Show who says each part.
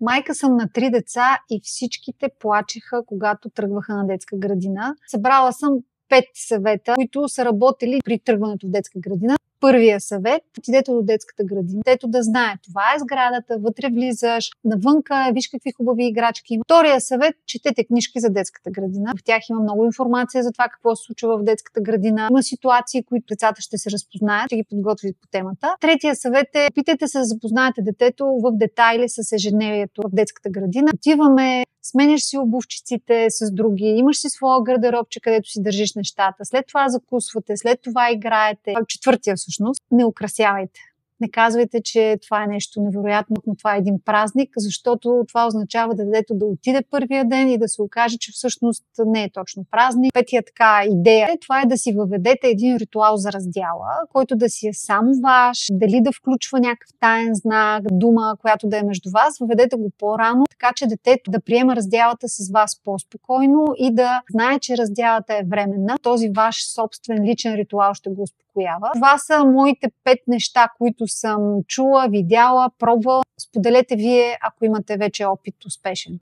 Speaker 1: Майка съм на 3 деца и всичките плачеха, когато тръгваха на детска градина. Събрала съм 5 съвета, които са работили при тръгването в детска градина. Първия съвет – отидете до детската градина. Детето да знае, това е сградата, вътре влизаш, навънка, виж какви хубави играчки има. Втория съвет – четете книжки за детската градина. В тях има много информация за това какво се случва в детската градина. Има ситуации, които децата ще се разпознаят, ще ги подготвят по темата. Третия съвет е – опитайте се да запознаете детето в детайли с ежедневието в детската градина. Отиваме, сменяш си обувчиците с други, имаш си своя гардеробче, където си държиш нещата. След това закусвате, след това играете. Четвъртия всъщност, не украсявайте. Не казвайте, че това е нещо невероятно, но това е един празник, защото това означава да детето да отиде първия ден и да се окаже, че всъщност не е точно празник. Петия така идея това е да си въведете един ритуал за раздяла, който да си е само ваш, дали да включва някакъв таен знак, дума, която да е между вас, въведете го по-рано, така че детето да приема раздялата с вас по-спокойно и да знае, че раздялата е временна. Този ваш собствен личен ритуал ще го успокоява. Това са моите 5 неща, които съм чула, видяла, пробвала. Споделете вие, ако имате вече опит успешен.